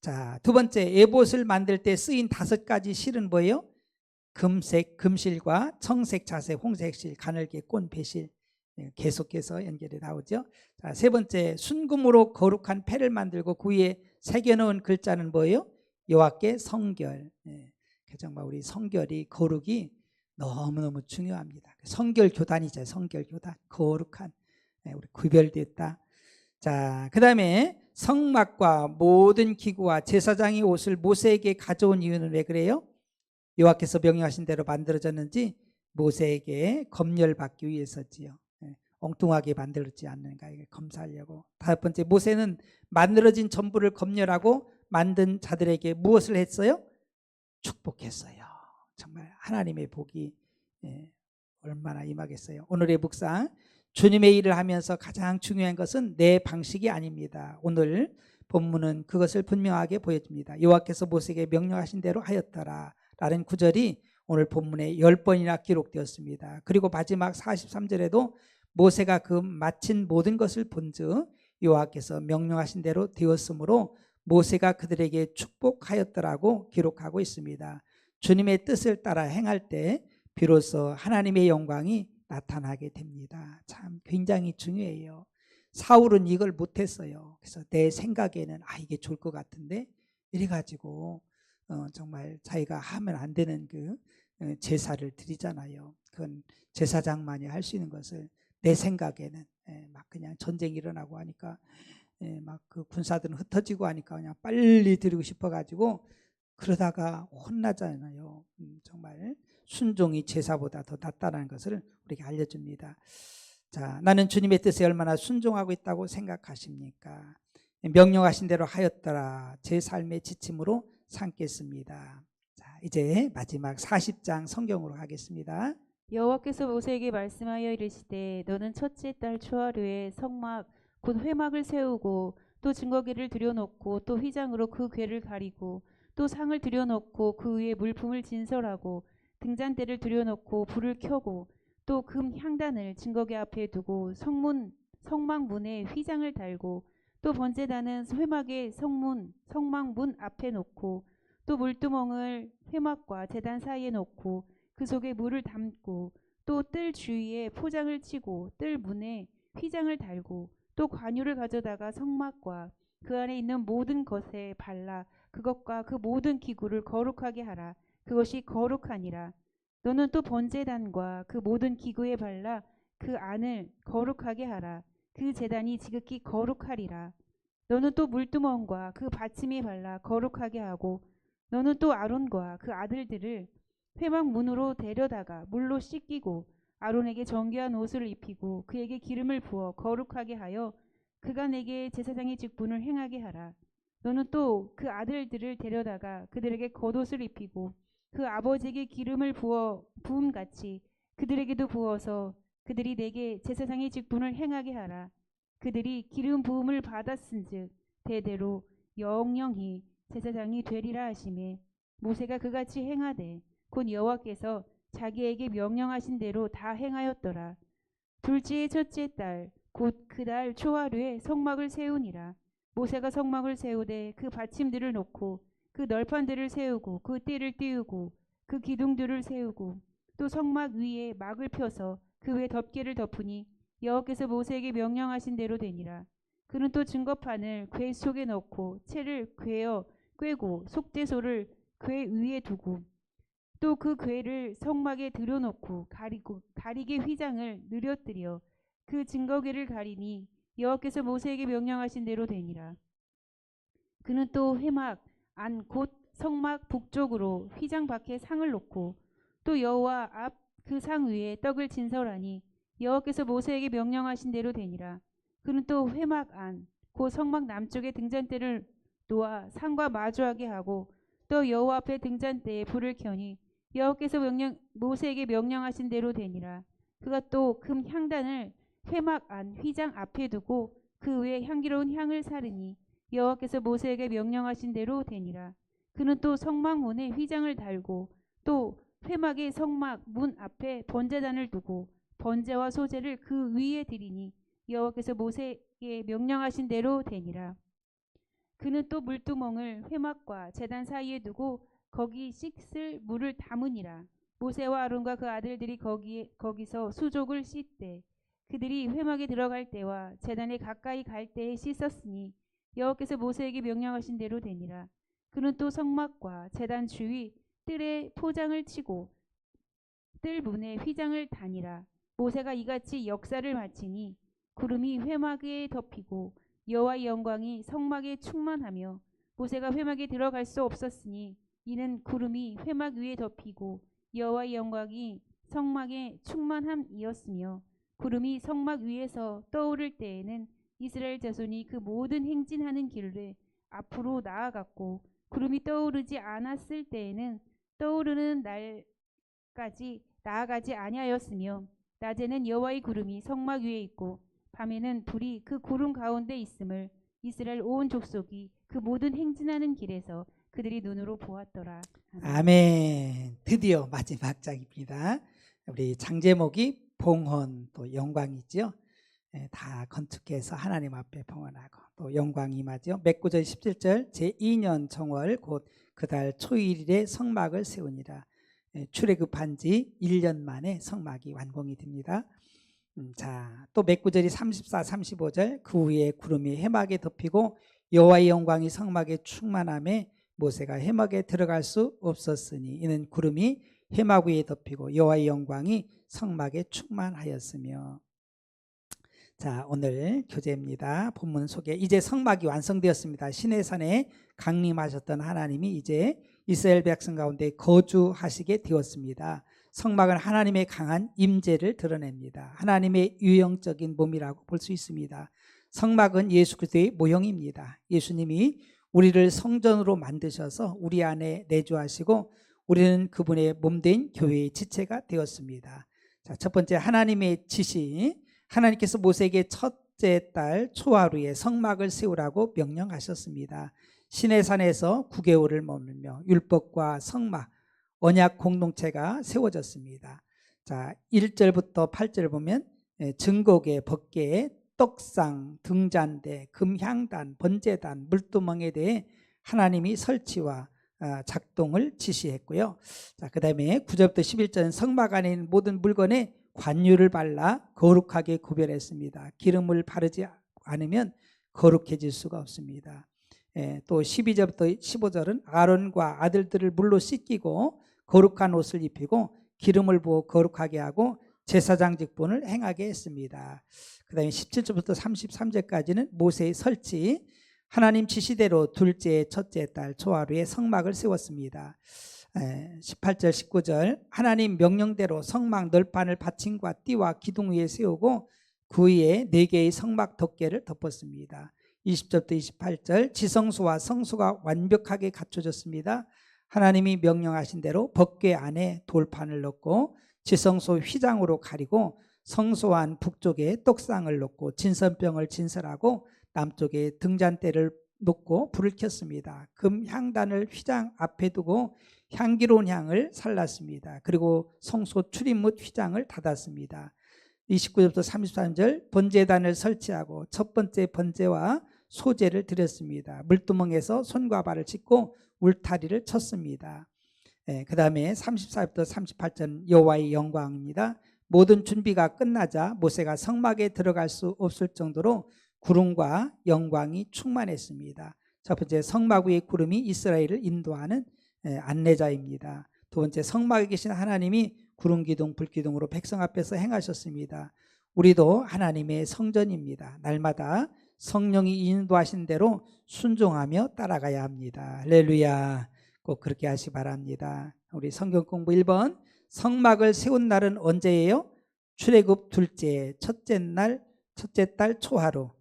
자, 두 번째, 에봇을 만들 때 쓰인 5가지 실은 뭐예요? 금색 금실과 청색 자색 홍색 실 가늘게 꼰 배실, 계속해서 연결이 나오죠. 자, 세 번째, 순금으로 거룩한 패를 만들고 그 위에 새겨놓은 글자는 뭐예요? 여호와께 성결. 정말 우리 성결이 거룩이 너무너무 중요합니다. 성결 교단이죠. 성결 교단. 거룩한 우리 구별됐다. 자, 그 다음에 성막과 모든 기구와 제사장의 옷을 모세에게 가져온 이유는 왜 그래요? 여호와께서 명령하신 대로 만들어졌는지 모세에게 검열받기 위해서지요. 엉뚱하게 만들었지 않는가 이걸 검사하려고. 다섯 번째, 모세는 만들어진 전부를 검열하고 만든 자들에게 무엇을 했어요? 축복했어요. 정말 하나님의 복이 얼마나 임하겠어요. 오늘의 묵상, 주님의 일을 하면서 가장 중요한 것은 내 방식이 아닙니다. 오늘 본문은 그것을 분명하게 보여줍니다. 여호와께서 모세에게 명령하신 대로 하였더라 라는 구절이 오늘 본문에 10번이나 기록되었습니다. 그리고 마지막 43절에도 모세가 그 마친 모든 것을 본즉 여호와께서 명령하신 대로 되었으므로 모세가 그들에게 축복하였더라고 기록하고 있습니다. 주님의 뜻을 따라 행할 때 비로소 하나님의 영광이 나타나게 됩니다. 참 굉장히 중요해요. 사울은 이걸 못했어요. 그래서 내 생각에는 이게 좋을 것 같은데 이래가지고 정말 자기가 하면 안 되는 그 제사를 드리잖아요. 그건 제사장만이 할 수 있는 것을 내 생각에는 막 그냥 전쟁이 일어나고 하니까 막 그 군사들은 흩어지고 하니까 그냥 빨리 드리고 싶어가지고 그러다가 혼나잖아요. 정말 순종이 제사보다 더 낫다는 것을 우리에게 알려줍니다. 자, 나는 주님의 뜻에 얼마나 순종하고 있다고 생각하십니까? 명령하신 대로 하였더라 제 삶의 지침으로 삼겠습니다. 자, 이제 마지막 40장 성경으로 가겠습니다. 여호와께서 모세에게 말씀하여 이르시되 너는 첫째 달 초하루에 성막 곧 회막을 세우고 또 증거궤를 들여놓고 또 휘장으로 그 궤를 가리고 또 상을 들여놓고 그 위에 물품을 진설하고 등잔대를 들여놓고 불을 켜고 또 금 향단을 증거궤 앞에 두고 성막 문에 휘장을 달고 또 번제단은 회막의 성막 문 앞에 놓고 또 물두멍을 회막과 제단 사이에 놓고 그 속에 물을 담고 또 뜰 주위에 포장을 치고 뜰 문에 휘장을 달고 또 관유를 가져다가 성막과 그 안에 있는 모든 것에 발라 그것과 그 모든 기구를 거룩하게 하라. 그것이 거룩하니라. 너는 또 번제단과 그 모든 기구에 발라 그 안을 거룩하게 하라. 그 제단이 지극히 거룩하리라. 너는 또 물두멍과 그 받침에 발라 거룩하게 하고 너는 또 아론과 그 아들들을 회막 문으로 데려다가 물로 씻기고 아론에게 정결한 옷을 입히고 그에게 기름을 부어 거룩하게 하여 그가 내게 제사장의 직분을 행하게 하라. 너는 또 그 아들들을 데려다가 그들에게 겉옷을 입히고 그 아버지에게 기름을 부음 같이 그들에게도 부어서 그들이 내게 제사장의 직분을 행하게 하라. 그들이 기름 부음을 받았은즉 대대로 영영히 제사장이 되리라 하시매 모세가 그같이 행하되 곧 여호와께서 자기에게 명령하신 대로 다 행하였더라. 둘째의 첫째 달 곧 그 달 초하루에 성막을 세우니라. 모세가 성막을 세우되 그 받침들을 놓고 그 널판들을 세우고 그 띠를 띄우고 그 기둥들을 세우고 또 성막 위에 막을 펴서 그 외 덮개를 덮으니 여호와께서 모세에게 명령하신 대로 되니라. 그는 또 증거판을 궤 속에 넣고 채를 꿰어 꿰고 속죄소를 궤 위에 두고 또 그 궤를 성막에 들여놓고 가리개 휘장을 느려뜨려 그 증거궤를 가리니 여호와께서 모세에게 명령하신 대로 되니라. 그는 또 회막 안 곧 성막 북쪽으로 휘장 밖에 상을 놓고 또 여호와 앞 그 상 위에 떡을 진설하니 여호와께서 모세에게 명령하신 대로 되니라. 그는 또 회막 안 곧 성막 남쪽에 등잔대를 놓아 상과 마주하게 하고 또 여호와 앞에 등잔대에 불을 켜니 여호와께서 모세에게 명령하신 대로 되니라. 그가 또 금 향단을 회막 안 휘장 앞에 두고 그 위에 향기로운 향을 사르니 여호와께서 모세에게 명령하신 대로 되니라. 그는 또 성막문에 휘장을 달고 또 회막의 성막 문 앞에 번제단을 두고 번제와 소제를 그 위에 드리니 여호와께서 모세에게 명령하신 대로 되니라. 그는 또 물두멍을 회막과 제단 사이에 두고 거기 씻을 물을 담으니라. 모세와 아론과 그 아들들이 거기서 수족을 씻되 그들이 회막에 들어갈 때와 제단에 가까이 갈 때에 씻었으니 여호와께서 모세에게 명령하신 대로 되니라. 그는 또 성막과 제단 주위 뜰에 포장을 치고 뜰 문에 휘장을 다니라. 모세가 이같이 역사를 마치니 구름이 회막에 덮이고 여호와의 영광이 성막에 충만하며 모세가 회막에 들어갈 수 없었으니 이는 구름이 회막 위에 덮이고 여호와의 영광이 성막에 충만함이었으며 구름이 성막 위에서 떠오를 때에는 이스라엘 자손이 그 모든 행진하는 길을 앞으로 나아갔고 구름이 떠오르지 않았을 때에는 떠오르는 날까지 나아가지 아니하였으며 낮에는 여호와의 구름이 성막 위에 있고 밤에는 불이 그 구름 가운데 있음을 이스라엘 온 족속이 그 모든 행진하는 길에서 그들이 눈으로 보았더라. 아멘. 드디어 마지막 장입니다. 우리 장제목이 봉헌 또 영광이죠. 다 건축해서 하나님 앞에 봉헌하고 또 영광이 임하죠. 몇 구절 17절 제2년 정월 곧 그 달 초일에 성막을 세우니라. 출애굽한 지 1년 만에 성막이 완공이 됩니다. 자, 또 몇 구절이 34, 35절 그 후에 구름이 해막에 덮이고 여호와의 영광이 성막에 충만함에 모세가 해막에 들어갈 수 없었으니 이는 구름이 해막 위에 덮이고 여호와의 영광이 성막에 충만하였으며. 자, 오늘 교재입니다. 본문 소개. 이제 성막이 완성되었습니다. 시내산에 강림하셨던 하나님이 이제 이스라엘 백성 가운데 거주하시게 되었습니다. 성막은 하나님의 강한 임재를 드러냅니다. 하나님의 유형적인 몸이라고 볼 수 있습니다. 성막은 예수 그리스도의 모형입니다. 예수님이 우리를 성전으로 만드셔서 우리 안에 내주하시고 우리는 그분의 몸된 교회의 지체가 되었습니다. 자, 첫 번째 하나님의 지시. 하나님께서 모세에게 첫째 달 초하루에 성막을 세우라고 명령하셨습니다. 시내산에서 9개월을 머물며 율법과 성막, 언약 공동체가 세워졌습니다. 자, 1절부터 8절 보면 증거궤, 법궤, 떡상, 등잔대, 금향단, 번제단, 물두멍에 대해 하나님이 설치와 작동을 지시했고요. 자, 그 다음에 9절부터 11절은 성막 안에 있는 모든 물건에 관유를 발라 거룩하게 구별했습니다. 기름을 바르지 않으면 거룩해질 수가 없습니다. 또 12절부터 15절은 아론과 아들들을 물로 씻기고 거룩한 옷을 입히고 기름을 부어 거룩하게 하고 제사장 직분을 행하게 했습니다. 그 다음에 17절부터 33절까지는 모세의 설치, 하나님 지시대로 둘째, 첫째 달 초하루에 성막을 세웠습니다. 18절 19절 하나님 명령대로 성막 널판을 받침과 띠와 기둥 위에 세우고 그 위에 4개의 성막 덮개를 덮었습니다. 20절부터 28절 지성소와 성소가 완벽하게 갖춰졌습니다. 하나님이 명령하신 대로 법궤 안에 돌판을 넣고 지성소 휘장으로 가리고 성소 안 북쪽에 떡상을 놓고 진선병을 진설하고 남쪽에 등잔대를 놓고 불을 켰습니다. 금 향단을 휘장 앞에 두고 향기로운 향을 살랐습니다. 그리고 성소 출입문 휘장을 닫았습니다. 29절부터 33절 번제단을 설치하고 첫 번째 번제와 소제를 드렸습니다. 물두멍에서 손과 발을 씻고 울타리를 쳤습니다. 그 다음에 34절부터 38절 여호와의 영광입니다. 모든 준비가 끝나자 모세가 성막에 들어갈 수 없을 정도로 구름과 영광이 충만했습니다. 첫 번째, 성막 위의 구름이 이스라엘을 인도하는 안내자입니다. 두 번째, 성막에 계신 하나님이 구름 기둥 불 기둥으로 백성 앞에서 행하셨습니다. 우리도 하나님의 성전입니다. 날마다 성령이 인도하신 대로 순종하며 따라가야 합니다. 할렐루야. 꼭 그렇게 하시기 바랍니다. 우리 성경 공부 1번, 성막을 세운 날은 언제예요? 출애굽 둘째 첫째 달 초하루.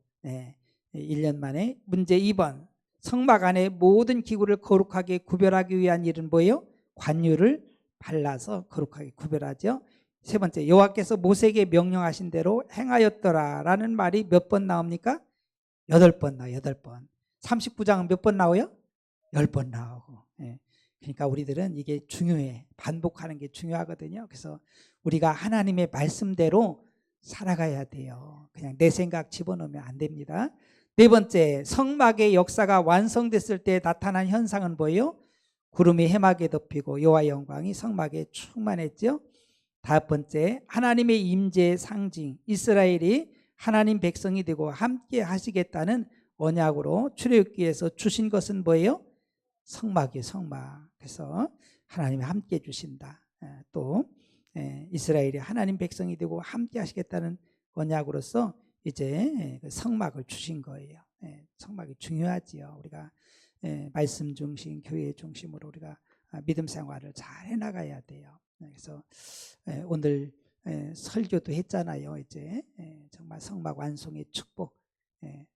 1년 만에. 문제 2번, 성막 안에 모든 기구를 거룩하게 구별하기 위한 일은 뭐예요? 관유를 발라서 거룩하게 구별하죠. 세 번째, 여호와께서 모세에게 명령하신 대로 행하였더라라는 말이 몇 번 나옵니까? 8번 나와요. 8번. 39장은 몇 번 나와요? 10번 나오고. 그러니까 우리들은 이게 중요해. 반복하는 게 중요하거든요. 그래서 우리가 하나님의 말씀대로 살아가야 돼요. 그냥 내 생각 집어넣으면 안 됩니다. 네 번째, 성막의 역사가 완성됐을 때 나타난 현상은 뭐예요? 구름이 해막에 덮이고 여호와의 영광이 성막에 충만했죠. 다섯 번째, 하나님의 임재의 상징, 이스라엘이 하나님 백성이 되고 함께 하시겠다는 언약으로 출애굽기에서 주신 것은 뭐예요? 성막이에요. 성막. 그래서 하나님이 함께 해주신다. 또 이스라엘이 하나님 백성이 되고 함께 하시겠다는 언약으로서 이제 성막을 주신 거예요. 성막이 중요하지요. 우리가 말씀 중심, 교회 중심으로 우리가 믿음 생활을 잘 해나가야 돼요. 그래서 오늘 설교도 했잖아요. 이제 정말 성막 완성의 축복,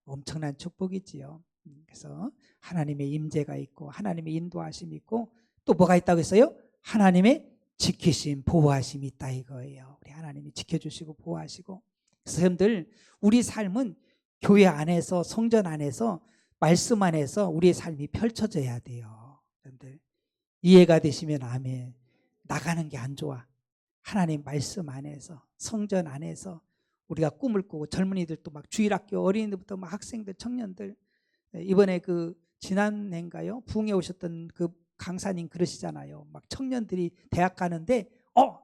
엄청난 축복이지요. 그래서 하나님의 임재가 있고 하나님의 인도하심이 있고 또 뭐가 있다고 했어요? 하나님의 지키심, 보호하심이 있다 이거예요. 우리 하나님이 지켜주시고 보호하시고. 그래서 여러분들, 우리 삶은 교회 안에서, 성전 안에서, 말씀 안에서 우리의 삶이 펼쳐져야 돼요. 여러분들 이해가 되시면 아멘. 나가는 게 안 좋아. 하나님 말씀 안에서, 성전 안에서 우리가 꿈을 꾸고, 젊은이들도 막 주일학교 어린이들부터 막 학생들, 청년들, 이번에 그 지난해인가요? 부흥에 오셨던 그 강사님 그러시잖아요. 막 청년들이 대학 가는데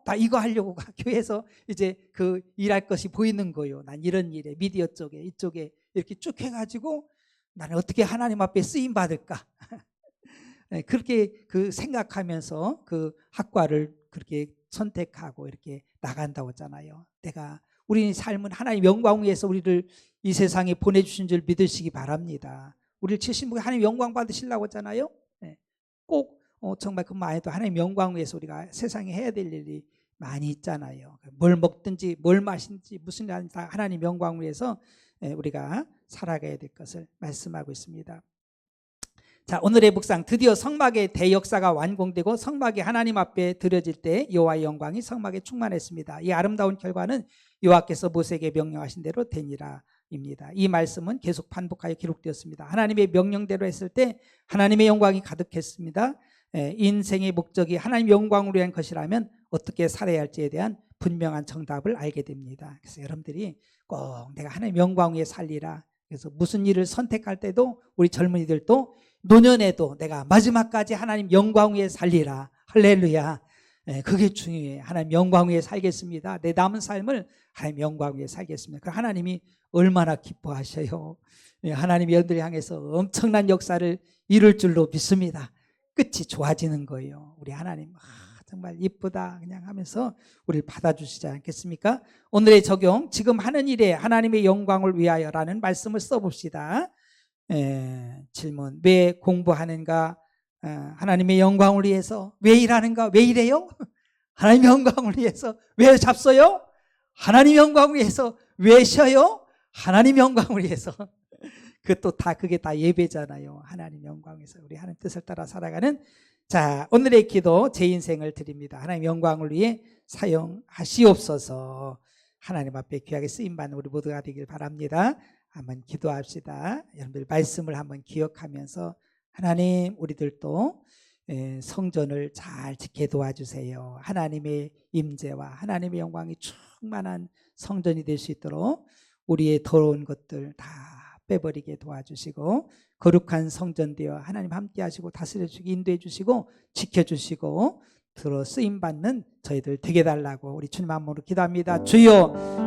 나 이거 하려고 교회에서 이제 그 일할 것이 보이는 거예요. 난 이런 일에 미디어 쪽에 이쪽에 이렇게 쭉 해가지고 나는 어떻게 하나님 앞에 쓰임 받을까? 그렇게 그 생각하면서 그 학과를 그렇게 선택하고 이렇게 나간다고 했잖아요. 우리 삶은 하나님 영광 위해서 우리를 이 세상에 보내주신 줄 믿으시기 바랍니다. 우리를 치신 분이 하나님 영광 받으시려고 했잖아요. 꼭 정말 그 마음에도 하나님 영광 위해서 우리가 세상에 해야 될 일이 많이 있잖아요. 뭘 먹든지 뭘 마시든지 무슨 일 다 하나님 영광 위해서 우리가 살아가야 될 것을 말씀하고 있습니다. 자, 오늘의 묵상, 드디어 성막의 대역사가 완공되고 성막이 하나님 앞에 드려질 때 여호와의 영광이 성막에 충만했습니다. 이 아름다운 결과는 여호와께서 모세에게 명령하신 대로 되니라 입니다. 이 말씀은 계속 반복하여 기록되었습니다. 하나님의 명령대로 했을 때 하나님의 영광이 가득했습니다. 인생의 목적이 하나님 영광을 위한 것이라면 어떻게 살아야 할지에 대한 분명한 정답을 알게 됩니다. 그래서 여러분들이 꼭 내가 하나님 영광 위에 살리라. 그래서 무슨 일을 선택할 때도 우리 젊은이들도 노년에도 내가 마지막까지 하나님 영광 위에 살리라. 할렐루야. 그게 중요해요. 하나님 영광 위에 살겠습니다. 내 남은 삶을 하나님 영광 위에 살겠습니다. 그 하나님이 얼마나 기뻐하셔요. 하나님이 여러분들을 향해서 엄청난 역사를 이룰 줄로 믿습니다. 끝이 좋아지는 거예요. 우리 하나님 정말 이쁘다 그냥 하면서 우리를 받아주시지 않겠습니까? 오늘의 적용, 지금 하는 일에 하나님의 영광을 위하여라는 말씀을 써봅시다. 질문, 왜 공부하는가? 하나님의 영광을 위해서. 왜 일하는가? 왜 일해요? 하나님의 영광을 위해서. 왜 잡서요? 하나님의 영광을 위해서. 왜 쉬어요? 하나님의 영광을 위해서. 그게 다 예배잖아요. 하나님 영광에서 우리 하나님 뜻을 따라 살아가는 자, 오늘의 기도 제 인생을 드립니다. 하나님 영광을 위해 사용하시옵소서. 하나님 앞에 귀하게 쓰임받는 우리 모두가 되길 바랍니다. 한번 기도합시다. 여러분들 말씀을 한번 기억하면서 하나님 우리들도 성전을 잘 지켜 도와주세요. 하나님의 임재와 하나님의 영광이 충만한 성전이 될 수 있도록 우리의 더러운 것들 다 빼버리게 도와주시고 거룩한 성전 되어 하나님 함께 하시고 다스려 주시고 인도해 주시고 지켜 주시고 들어 쓰임 받는 저희들 되게 달라고 우리 주님 한번으로 기도합니다. 주여